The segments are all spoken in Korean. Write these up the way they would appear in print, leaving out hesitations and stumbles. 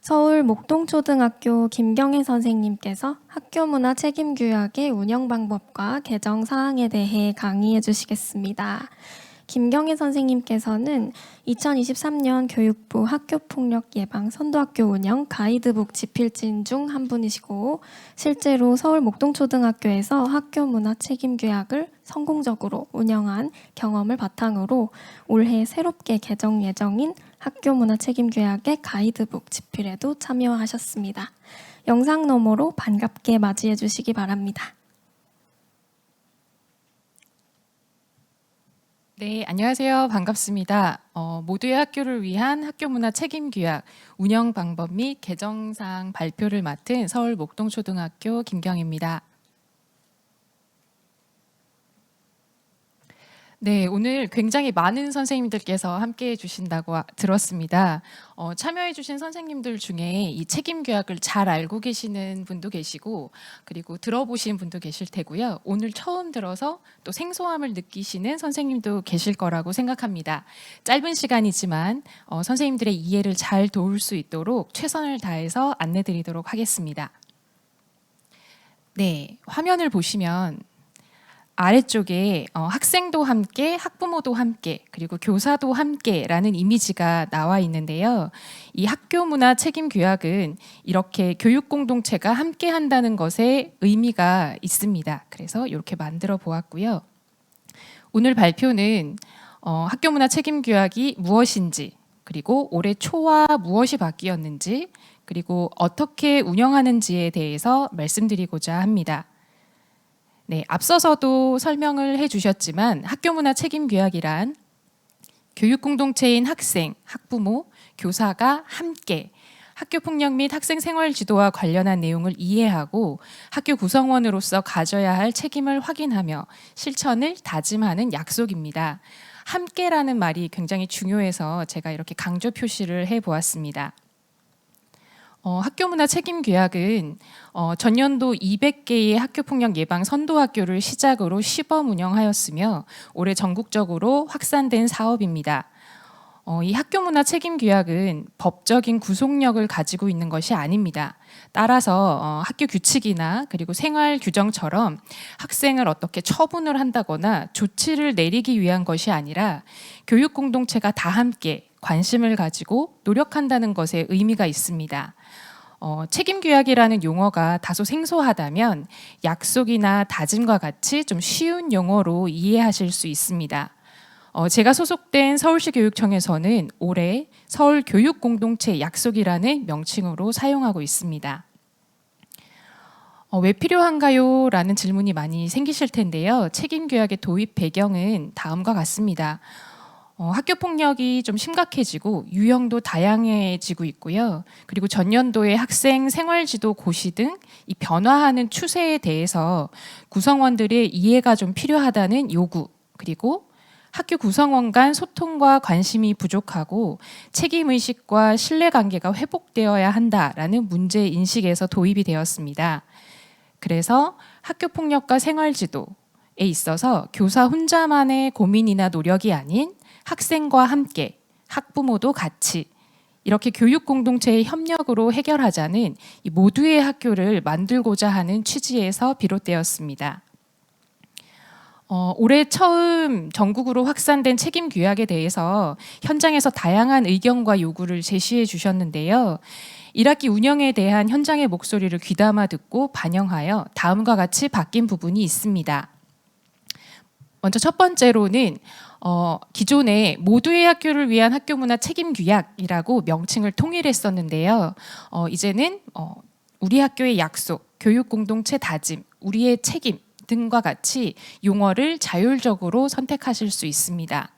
서울 목동초등학교 김경애 선생님께서 학교문화 책임규약의 운영 방법과 개정 사항에 대해 강의해 주시겠습니다. 김경애 선생님께서는 2023년 교육부 학교폭력 예방 선도학교 운영 가이드북 집필진 중 한 분이시고, 실제로 서울 목동초등학교에서 학교문화 책임규약을 성공적으로 운영한 경험을 바탕으로 올해 새롭게 개정 예정인 학교문화 책임규약의 가이드북 집필에도 참여하셨습니다. 영상 너머로 반갑게 맞이해 주시기 바랍니다. 네, 안녕하세요. 반갑습니다. 모두의 학교를 위한 학교문화 책임규약 운영 방법 및 개정사항 발표를 맡은 서울 목동초등학교 김경입니다. 네, 오늘 굉장히 많은 선생님들께서 함께해 주신다고 들었습니다. 참여해 주신 선생님들 중에 이 책임규약을 잘 알고 계시는 분도 계시고, 그리고 들어보신 분도 계실 테고요. 오늘 처음 들어서 또 생소함을 느끼시는 선생님도 계실 거라고 생각합니다. 짧은 시간이지만 선생님들의 이해를 잘 도울 수 있도록 최선을 다해서 안내 드리도록 하겠습니다. 네, 화면을 보시면 아래쪽에 학생도 함께, 학부모도 함께, 그리고 교사도 함께라는 이미지가 나와 있는데요. 이 학교문화 책임규약은 이렇게 교육공동체가 함께 한다는 것에 의미가 있습니다. 그래서 이렇게 만들어 보았고요. 오늘 발표는 학교문화 책임규약이 무엇인지, 그리고 올해 초와 무엇이 바뀌었는지, 그리고 어떻게 운영하는지에 대해서 말씀드리고자 합니다. 네, 앞서서도 설명을 해주셨지만 학교문화 책임규약이란 교육공동체인 학생, 학부모, 교사가 함께 학교폭력 및 학생 생활지도와 관련한 내용을 이해하고 학교 구성원으로서 가져야 할 책임을 확인하며 실천을 다짐하는 약속입니다. 함께라는 말이 굉장히 중요해서 제가 이렇게 강조 표시를 해보았습니다. 학교문화 책임규약은 전년도 200개의 학교폭력 예방 선도학교를 시작으로 시범 운영하였으며 올해 전국적으로 확산된 사업입니다. 이 학교문화 책임규약은 법적인 구속력을 가지고 있는 것이 아닙니다. 따라서 학교 규칙이나 그리고 생활 규정처럼 학생을 어떻게 처분을 한다거나 조치를 내리기 위한 것이 아니라 교육 공동체가 다 함께 관심을 가지고 노력한다는 것에 의미가 있습니다. 책임규약이라는 용어가 다소 생소하다면 약속이나 다짐과 같이 좀 쉬운 용어로 이해하실 수 있습니다. 제가 소속된 서울시 교육청에서는 올해 서울교육공동체 약속이라는 명칭으로 사용하고 있습니다. 왜 필요한가요? 라는 질문이 많이 생기실 텐데요. 책임규약의 도입 배경은 다음과 같습니다. 학교폭력이 좀 심각해지고 유형도 다양해지고 있고요. 그리고 전년도에 학생 생활지도 고시 등 이 변화하는 추세에 대해서 구성원들의 이해가 좀 필요하다는 요구, 그리고 학교 구성원 간 소통과 관심이 부족하고 책임의식과 신뢰관계가 회복되어야 한다라는 문제인식에서 도입이 되었습니다. 그래서 학교폭력과 생활지도에 있어서 교사 혼자만의 고민이나 노력이 아닌 학생과 함께, 학부모도 같이 이렇게 교육 공동체의 협력으로 해결하자는 이 모두의 학교를 만들고자 하는 취지에서 비롯되었습니다. 올해 처음 전국으로 확산된 책임규약에 대해서 현장에서 다양한 의견과 요구를 제시해 주셨는데요. 1학기 운영에 대한 현장의 목소리를 귀담아 듣고 반영하여 다음과 같이 바뀐 부분이 있습니다. 먼저 첫 번째로는 기존에 모두의 학교를 위한 학교문화 책임규약이라고 명칭을 통일했었는데요. 이제는 우리 학교의 약속, 교육공동체 다짐, 우리의 책임 등과 같이 용어를 자율적으로 선택하실 수 있습니다.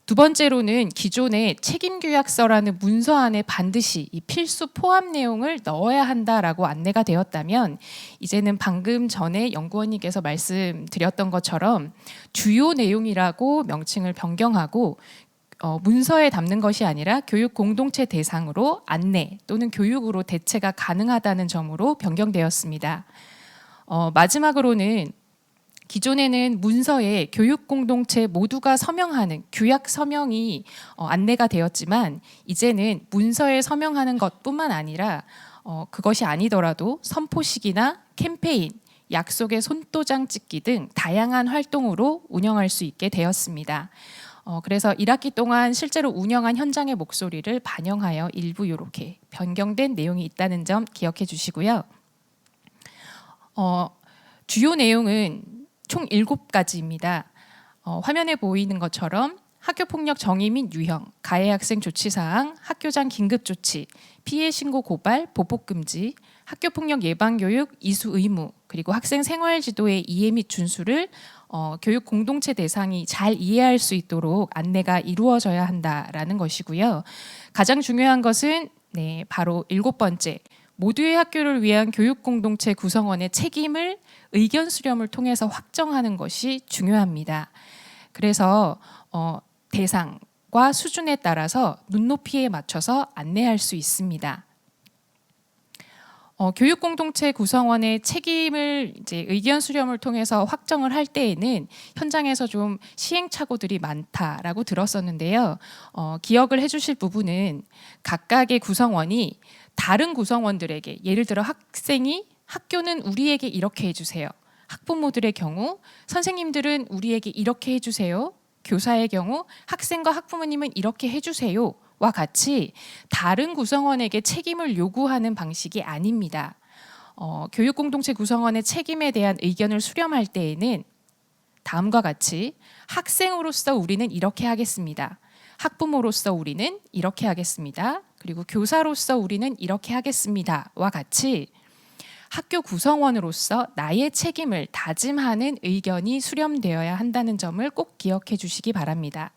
두 번째로는 기존의 책임규약서라는 문서 안에 반드시 이 필수 포함 내용을 넣어야 한다라고 안내가 되었다면 이제는 방금 전에 연구원님께서 말씀드렸던 것처럼 주요 내용이라고 명칭을 변경하고 문서에 담는 것이 아니라 교육 공동체 대상으로 안내 또는 교육으로 대체가 가능하다는 점으로 변경되었습니다. 마지막으로는 기존에는 문서에 교육 공동체 모두가 서명하는 규약 서명이 안내가 되었지만 이제는 문서에 서명하는 것뿐만 아니라 그것이 아니더라도 선포식이나 캠페인, 약속의 손도장 찍기 등 다양한 활동으로 운영할 수 있게 되었습니다. 그래서 1학기 동안 실제로 운영한 현장의 목소리를 반영하여 일부 이렇게 변경된 내용이 있다는 점 기억해 주시고요. 주요 내용은 총 7가지입니다. 화면에 보이는 것처럼 학교폭력 정의 및 유형, 가해 학생 조치사항, 학교장 긴급조치, 피해 신고 고발, 보복금지, 학교폭력 예방교육 이수 의무, 그리고 학생 생활지도의 이해 및 준수를 교육 공동체 대상이 잘 이해할 수 있도록 안내가 이루어져야 한다라는 것이고요. 가장 중요한 것은 바로 7번째, 모두의 학교를 위한 교육 공동체 구성원의 책임을 의견 수렴을 통해서 확정하는 것이 중요합니다. 그래서 대상과 수준에 따라서 눈높이에 맞춰서 안내할 수 있습니다. 교육 공동체 구성원의 책임을 이제 의견 수렴을 통해서 확정을 할 때에는 현장에서 좀 시행착오들이 많다라고 들었었는데요. 기억을 해주실 부분은 각각의 구성원이 다른 구성원들에게, 예를 들어 학생이 학교는 우리에게 이렇게 해주세요. 학부모들의 경우 선생님들은 우리에게 이렇게 해주세요. 교사의 경우 학생과 학부모님은 이렇게 해주세요. 와 같이 다른 구성원에게 책임을 요구하는 방식이 아닙니다. 교육 공동체 구성원의 책임에 대한 의견을 수렴할 때에는 다음과 같이 학생으로서 우리는 이렇게 하겠습니다. 학부모로서 우리는 이렇게 하겠습니다. 그리고 교사로서 우리는 이렇게 하겠습니다. 와 같이 학교 구성원으로서 나의 책임을 다짐하는 의견이 수렴되어야 한다는 점을 꼭 기억해 주시기 바랍니다.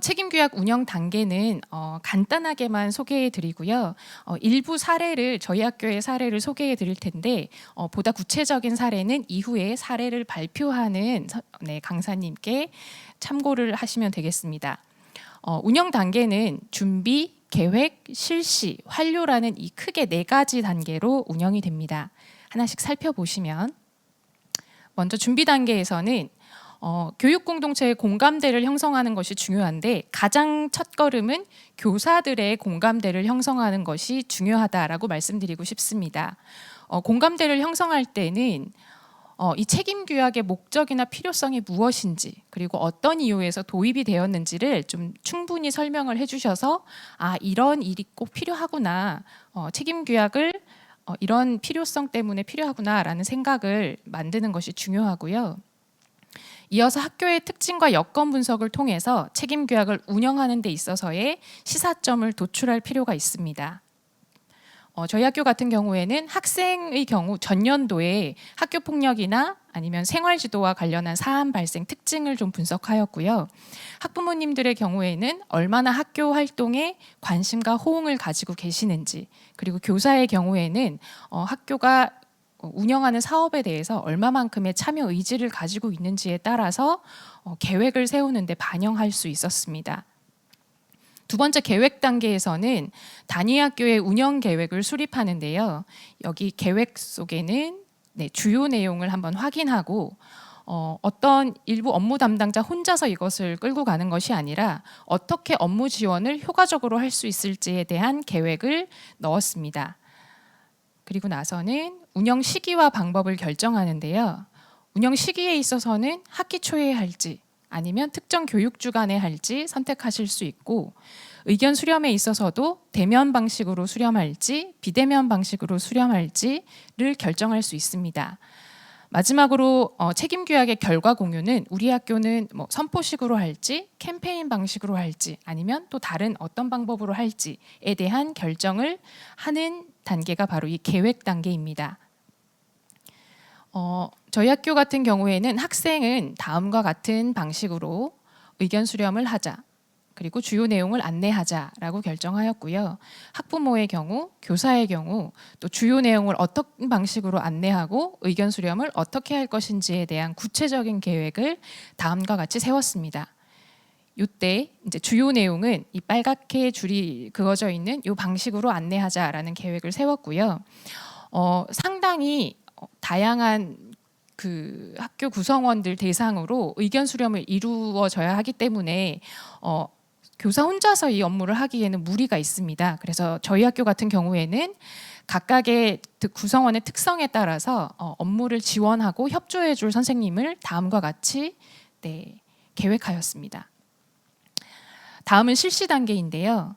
책임규약 운영 단계는 간단하게만 소개해 드리고요. 일부 사례를, 저희 학교의 사례를 소개해 드릴 텐데 보다 구체적인 사례는 이후에 사례를 발표하는 강사님께 참고를 하시면 되겠습니다. 운영 단계는 준비, 계획, 실시, 완료라는 이 크게 4가지 단계로 운영이 됩니다. 하나씩 살펴보시면 먼저 준비 단계에서는 교육 공동체의 공감대를 형성하는 것이 중요한데 가장 첫걸음은 교사들의 공감대를 형성하는 것이 중요하다라고 말씀드리고 싶습니다. 공감대를 형성할 때는 이 책임 규약의 목적이나 필요성이 무엇인지, 그리고 어떤 이유에서 도입이 되었는지를 좀 충분히 설명을 해주셔서 이런 일이 꼭 필요하구나, 책임 규약을 이런 필요성 때문에 필요하구나라는 생각을 만드는 것이 중요하고요. 이어서 학교의 특징과 여건 분석을 통해서 책임 규약을 운영하는 데 있어서의 시사점을 도출할 필요가 있습니다. 저희 학교 같은 경우에는 학생의 경우 전년도에 학교 폭력이나 아니면 생활지도와 관련한 사안 발생 특징을 좀 분석하였고요. 학부모님들의 경우에는 얼마나 학교 활동에 관심과 호응을 가지고 계시는지, 그리고 교사의 경우에는 학교가 운영하는 사업에 대해서 얼마만큼의 참여 의지를 가지고 있는지에 따라서 계획을 세우는 데 반영할 수 있었습니다. 두 번째 계획 단계에서는 단위 학교의 운영 계획을 수립하는데요. 여기 계획 속에는 주요 내용을 한번 확인하고 어떤 일부 업무 담당자 혼자서 이것을 끌고 가는 것이 아니라 어떻게 업무 지원을 효과적으로 할 수 있을지에 대한 계획을 넣었습니다. 그리고 나서는 운영 시기와 방법을 결정하는데요. 운영 시기에 있어서는 학기 초에 할지 아니면 특정 교육 주간에 할지 선택하실 수 있고, 의견 수렴에 있어서도 대면 방식으로 수렴할지 비대면 방식으로 수렴할지를 결정할 수 있습니다. 마지막으로 책임 규약의 결과 공유는 우리 학교는 선포식으로 할지 캠페인 방식으로 할지 아니면 또 다른 어떤 방법으로 할지에 대한 결정을 하는 단계가 바로 이 계획 단계입니다. 저희 학교 같은 경우에는 학생은 다음과 같은 방식으로 의견 수렴을 하자, 그리고 주요 내용을 안내하자라고 결정하였고요. 학부모의 경우, 교사의 경우 또 주요 내용을 어떤 방식으로 안내하고 의견 수렴을 어떻게 할 것인지에 대한 구체적인 계획을 다음과 같이 세웠습니다. 이때 이제 주요 내용은 이 빨갛게 줄이 그어져 있는 이 방식으로 안내하자라는 계획을 세웠고요. 상당히 다양한 그 학교 구성원들 대상으로 의견 수렴을 이루어져야 하기 때문에 교사 혼자서 이 업무를 하기에는 무리가 있습니다. 그래서 저희 학교 같은 경우에는 각각의 구성원의 특성에 따라서 업무를 지원하고 협조해 줄 선생님을 다음과 같이 계획하였습니다. 다음은 실시 단계인데요.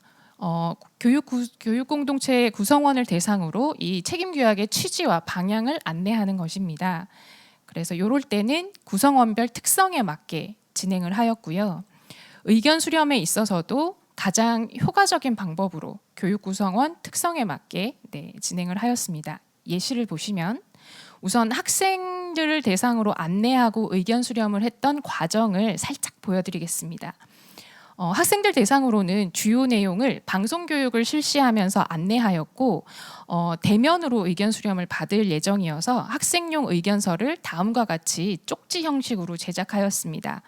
교육 공동체 구성원을 대상으로 이 책임 규약의 취지와 방향을 안내하는 것입니다. 그래서 이럴 때는 구성원별 특성에 맞게 진행을 하였고요. 의견 수렴에 있어서도 가장 효과적인 방법으로 교육 구성원 특성에 맞게 진행을 하였습니다. 예시를 보시면 우선 학생들을 대상으로 안내하고 의견 수렴을 했던 과정을 살짝 보여드리겠습니다. 학생들 대상으로는 주요 내용을 방송 교육을 실시하면서 안내하였고 대면으로 의견 수렴을 받을 예정이어서 학생용 의견서를 다음과 같이 쪽지 형식으로 제작하였습니다.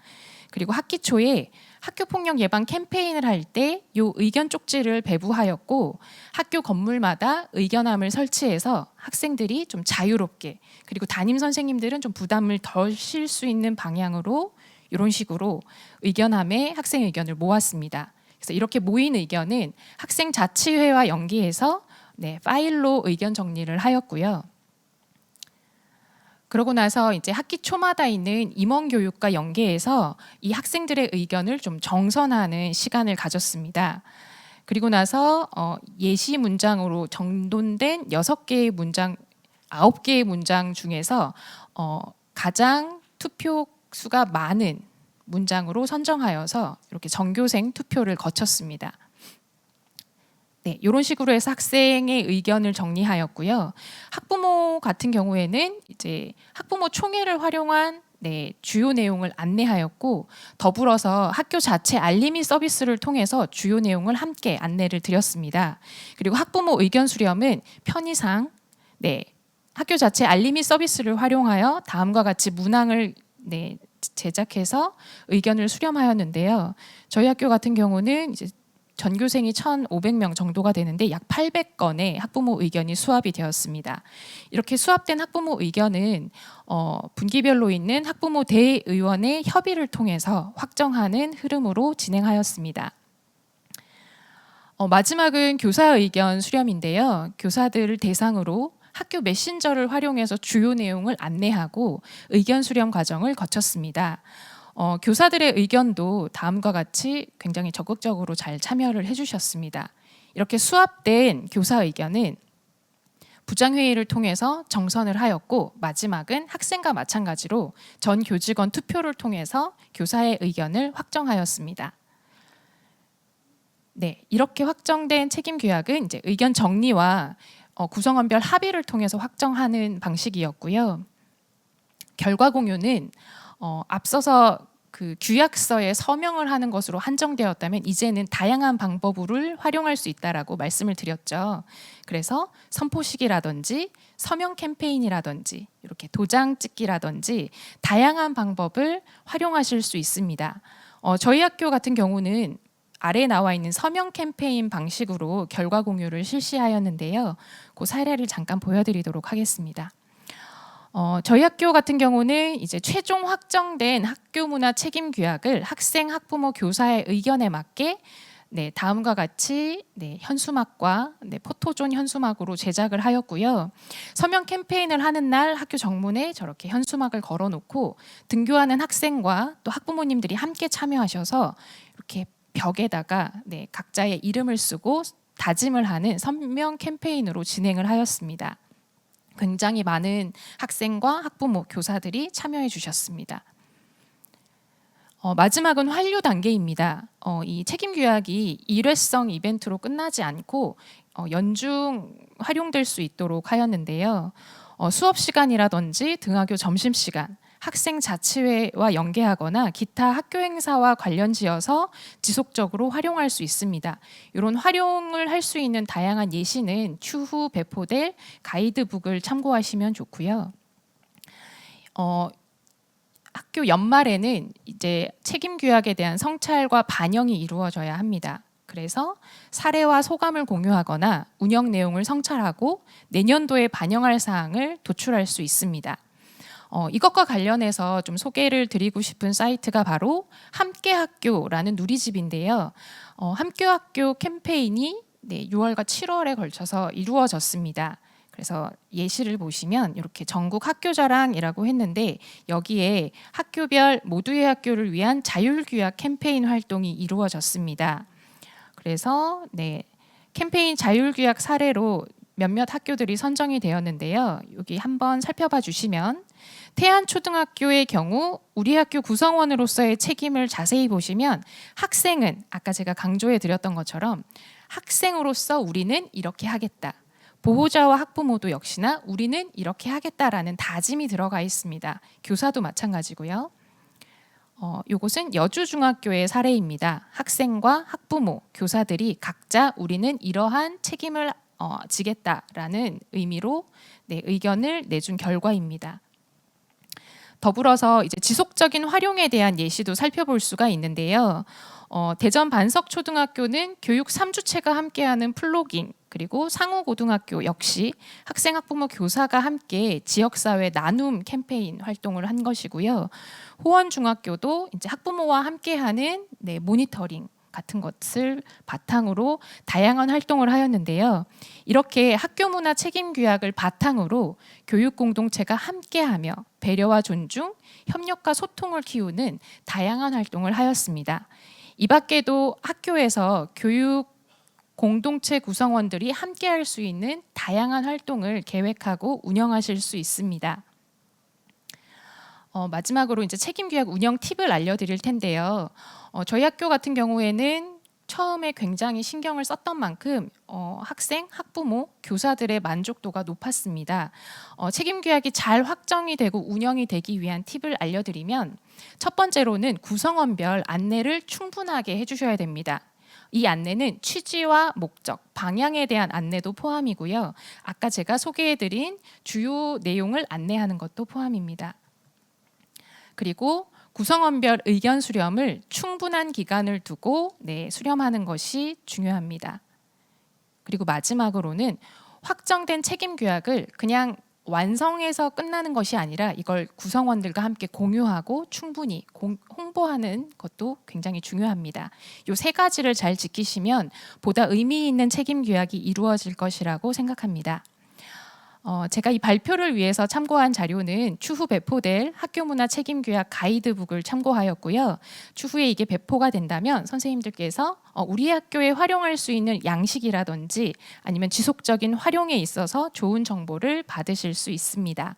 그리고 학기 초에 학교폭력 예방 캠페인을 할 때 이 의견 쪽지를 배부하였고 학교 건물마다 의견함을 설치해서 학생들이 좀 자유롭게 그리고 담임 선생님들은 좀 부담을 덜 실 수 있는 방향으로 이런 식으로 의견함에 학생 의견을 모았습니다. 그래서 이렇게 모인 의견은 학생 자치회와 연계해서 파일로 의견 정리를 하였고요. 그러고 나서 이제 학기 초마다 있는 임원 교육과 연계해서 이 학생들의 의견을 좀 정선하는 시간을 가졌습니다. 그리고 나서 예시 문장으로 정돈된 6개의 문장, 9개의 문장 중에서 가장 투표 수가 많은 문장으로 선정하여서 이렇게 전교생 투표를 거쳤습니다. 이런 식으로 해서 학생의 의견을 정리하였고요. 학부모 같은 경우에는 이제 학부모 총회를 활용한 주요 내용을 안내하였고 더불어서 학교 자체 알림이 서비스를 통해서 주요 내용을 함께 안내를 드렸습니다. 그리고 학부모 의견 수렴은 편의상 학교 자체 알림이 서비스를 활용하여 다음과 같이 문항을 제작해서 의견을 수렴하였는데요. 저희 학교 같은 경우는 이제 전교생이 1,500명 정도가 되는데 약 800건의 학부모 의견이 수합이 되었습니다. 이렇게 수합된 학부모 의견은 분기별로 있는 학부모 대의원의 협의를 통해서 확정하는 흐름으로 진행하였습니다. 마지막은 교사 의견 수렴인데요. 교사들을 대상으로 학교 메신저를 활용해서 주요 내용을 안내하고 의견 수렴 과정을 거쳤습니다. 교사들의 의견도 다음과 같이 굉장히 적극적으로 잘 참여를 해주셨습니다. 이렇게 수합된 교사 의견은 부장회의를 통해서 정선을 하였고 마지막은 학생과 마찬가지로 전 교직원 투표를 통해서 교사의 의견을 확정하였습니다. 이렇게 확정된 책임 규약은 이제 의견 정리와 구성원별 합의를 통해서 확정하는 방식이었고요. 결과 공유는 앞서서 그 규약서에 서명을 하는 것으로 한정되었다면 이제는 다양한 방법을 활용할 수 있다라고 말씀을 드렸죠. 그래서 선포식이라든지 서명 캠페인이라든지 이렇게 도장 찍기라든지 다양한 방법을 활용하실 수 있습니다. 저희 학교 같은 경우는 아래에 나와 있는 서명 캠페인 방식으로 결과 공유를 실시하였는데요. 그 사례를 잠깐 보여드리도록 하겠습니다. 저희 학교 같은 경우는 이제 최종 확정된 학교 문화 책임 규약을 학생, 학부모, 교사의 의견에 맞게 다음과 같이 현수막과 포토존 현수막으로 제작을 하였고요. 서명 캠페인을 하는 날 학교 정문에 저렇게 현수막을 걸어놓고 등교하는 학생과 또 학부모님들이 함께 참여하셔서 이렇게 벽에다가 각자의 이름을 쓰고 다짐을 하는 서명 캠페인으로 진행을 하였습니다. 굉장히 많은 학생과 학부모, 교사들이 참여해 주셨습니다. 마지막은 완료 단계입니다. 이 책임 규약이 일회성 이벤트로 끝나지 않고 연중 활용될 수 있도록 하였는데요. 수업 시간이라든지 등하교 점심 시간, 학생 자치회와 연계하거나 기타 학교 행사와 관련지어서 지속적으로 활용할 수 있습니다. 이런 활용을 할 수 있는 다양한 예시는 추후 배포될 가이드북을 참고하시면 좋고요. 학교 연말에는 이제 책임 규약에 대한 성찰과 반영이 이루어져야 합니다. 그래서 사례와 소감을 공유하거나 운영 내용을 성찰하고 내년도에 반영할 사항을 도출할 수 있습니다. 이것과 관련해서 좀 소개를 드리고 싶은 사이트가 바로 함께학교라는 누리집인데요. 함께학교 캠페인이 6월과 7월에 걸쳐서 이루어졌습니다. 그래서 예시를 보시면 이렇게 전국 학교자랑이라고 했는데 여기에 학교별 모두의 학교를 위한 자율규약 캠페인 활동이 이루어졌습니다. 그래서 캠페인 자율규약 사례로 몇몇 학교들이 선정이 되었는데요. 여기 한번 살펴봐 주시면 태안초등학교의 경우 우리 학교 구성원으로서의 책임을 자세히 보시면 학생은 아까 제가 강조해 드렸던 것처럼 학생으로서 우리는 이렇게 하겠다. 보호자와 학부모도 역시나 우리는 이렇게 하겠다라는 다짐이 들어가 있습니다. 교사도 마찬가지고요. 이것은 여주중학교의 사례입니다. 학생과 학부모, 교사들이 각자 우리는 이러한 책임을 지겠다라는 의미로 의견을 내준 결과입니다. 더불어서 이제 지속적인 활용에 대한 예시도 살펴볼 수가 있는데요. 대전 반석초등학교는 교육 3주체가 함께하는 플로깅, 그리고 상호고등학교 역시 학생, 학부모, 교사가 함께 지역사회 나눔 캠페인 활동을 한 것이고요. 호원중학교도 이제 학부모와 함께하는 모니터링 같은 것을 바탕으로 다양한 활동을 하였는데요. 이렇게 학교 문화 책임 규약을 바탕으로 교육 공동체가 함께하며 배려와 존중, 협력과 소통을 키우는 다양한 활동을 하였습니다. 이 밖에도 학교에서 교육 공동체 구성원들이 함께할 수 있는 다양한 활동을 계획하고 운영하실 수 있습니다. 마지막으로 이제 책임규약 운영 팁을 알려드릴 텐데요. 저희 학교 같은 경우에는 처음에 굉장히 신경을 썼던 만큼 학생, 학부모, 교사들의 만족도가 높았습니다. 책임규약이 잘 확정이 되고 운영이 되기 위한 팁을 알려드리면 첫 번째로는 구성원별 안내를 충분하게 해주셔야 됩니다. 이 안내는 취지와 목적, 방향에 대한 안내도 포함이고요. 아까 제가 소개해드린 주요 내용을 안내하는 것도 포함입니다. 그리고 구성원별 의견 수렴을 충분한 기간을 두고 수렴하는 것이 중요합니다. 그리고 마지막으로는 확정된 책임 규약을 그냥 완성해서 끝나는 것이 아니라 이걸 구성원들과 함께 공유하고 충분히 홍보하는 것도 굉장히 중요합니다. 이 세 가지를 잘 지키시면 보다 의미 있는 책임 규약이 이루어질 것이라고 생각합니다. 제가 이 발표를 위해서 참고한 자료는 추후 배포될 학교문화 책임규약 가이드북을 참고하였고요. 추후에 이게 배포가 된다면 선생님들께서 우리 학교에 활용할 수 있는 양식이라든지 아니면 지속적인 활용에 있어서 좋은 정보를 받으실 수 있습니다.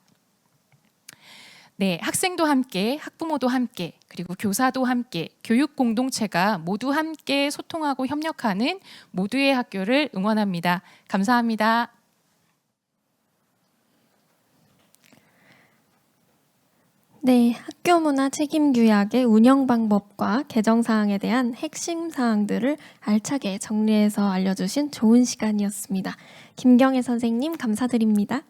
학생도 함께, 학부모도 함께, 그리고 교사도 함께, 교육 공동체가 모두 함께 소통하고 협력하는 모두의 학교를 응원합니다. 감사합니다. 학교 문화 책임 규약의 운영 방법과 개정 사항에 대한 핵심 사항들을 알차게 정리해서 알려주신 좋은 시간이었습니다. 김경애 선생님 감사드립니다.